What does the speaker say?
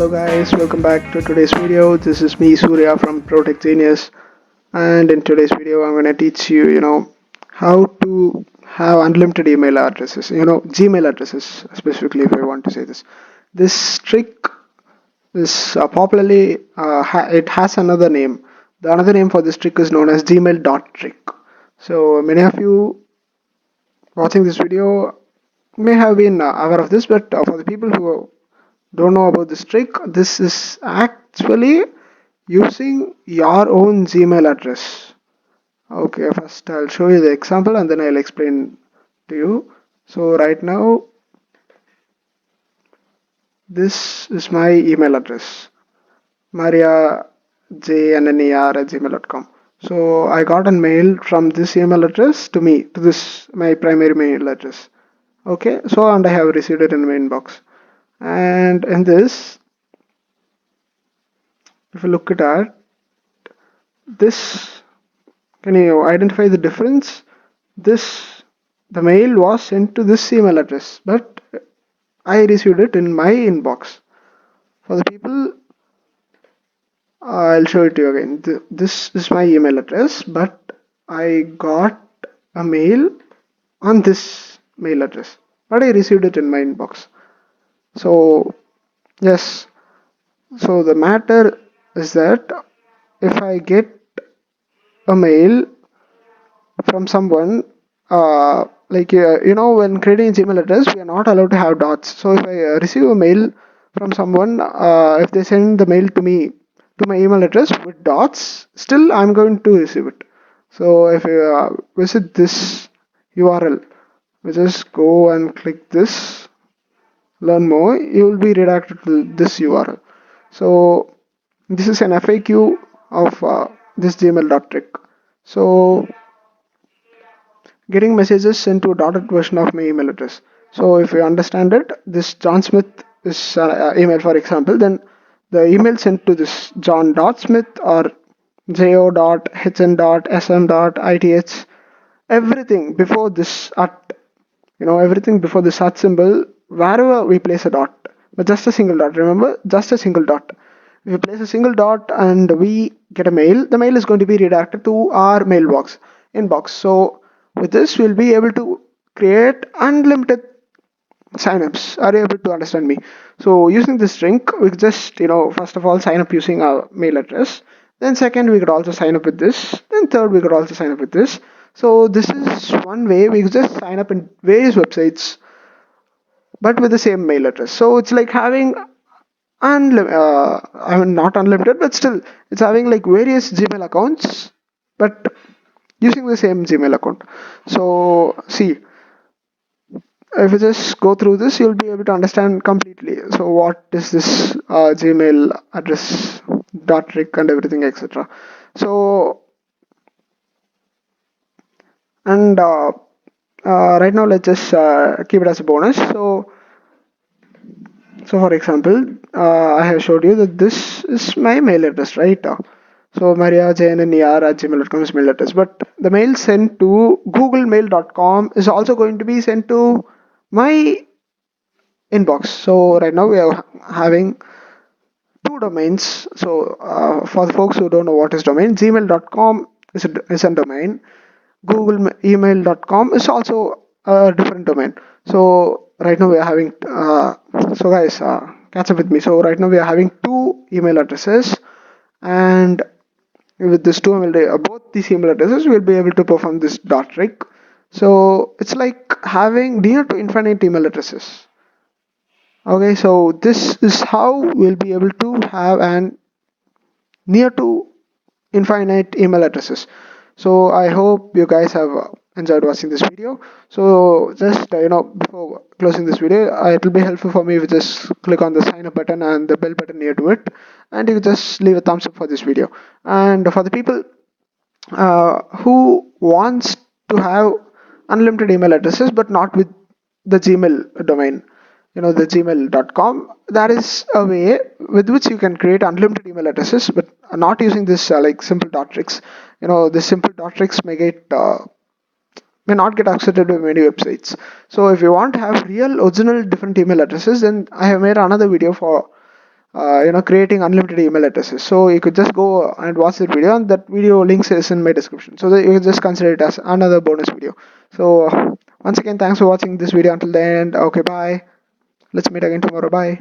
Hello guys, welcome back to today's video. This is me Surya from Protech and in today's video I'm going to teach you, how to have unlimited email addresses, Gmail addresses specifically if I want to say this. This trick is popularly, it has another name. The another name for this trick is known as Gmail dot trick. So many of you watching this video may have been aware of this, but for the people who don't know about this trick, this is actually using your own Gmail address. Okay, first I'll show you the example and then I'll explain to you. So right now this is my email address, mariajnner@gmail.com. So I got a mail from this email address to me, to this my primary mail address. Okay, so and I have received it in my inbox. And in this, if you look at that, this, can you identify the difference? This, the mail was sent to this email address, but I received it in my inbox. For the people, I'll show it to you again. This is my email address, but I got a mail on this mail address, but I received it in my inbox. So, yes, so the matter is that if I get a mail from someone, when creating a Gmail address we are not allowed to have dots. So if I receive a mail from someone, if they send the mail to me to my email address with dots, still I'm going to receive it. So if you visit this URL, we just go and click this learn more, you will be redirected to this URL. So this is an FAQ of this Gmail trick. So getting messages sent to a dotted version of my email address. So if you understand it, this John Smith is email, for example, then the email sent to this John.Smith or jo.hn.sm.ith, everything before this at, everything before this at symbol, wherever we place a dot, but just a single dot, remember, just a single dot. If we place a single dot and we get a mail, the mail is going to be redirected to our mailbox inbox. So with this, we'll be able to create unlimited signups. Are you able to understand me? So using this link, we just, first of all, sign up using our mail address. Then second, we could also sign up with this. Then third, we could also sign up with this. So this is one way we could just sign up in various websites, but with the same mail address. So it's like having I mean, not unlimited, but still, it's having like various Gmail accounts, but using the same Gmail account. So see, if you just go through this, you'll be able to understand completely. So what is this Gmail address dot trick and everything, etc. So and right now let's just keep it as a bonus. So for example, I have showed you that this is my mail address, right? So mariajnner@gmail.com is mail address, but the mail sent to googlemail.com is also going to be sent to my inbox. So right now we are having two domains. So for the folks who don't know what is domain, gmail.com is a domain. Googleemail.com is also a different domain. So right now we are having so guys, catch up with me. So right now we are having two email addresses, and with this two email both these email addresses we'll be able to perform this dot trick. So it's like having near to infinite email addresses. Okay, so this is how we'll be able to have an near to infinite email addresses. So I hope you guys have enjoyed watching this video. So just before closing this video, it will be helpful for me if you just click on the sign up button and the bell button near to it, and you just leave a thumbs up for this video. And for the people who wants to have unlimited email addresses but not with the Gmail domain, the gmail.com, that is a way with which you can create unlimited email addresses, but not using this like simple dot tricks. This simple dot tricks may not get accepted by many websites. So if you want to have real original different email addresses, then I have made another video for creating unlimited email addresses. So you could just go and watch the video, and that video links is in my description, so that you can just consider it as another bonus video. So once again, thanks for watching this video until the end. Okay, bye. Let's meet again tomorrow. Bye.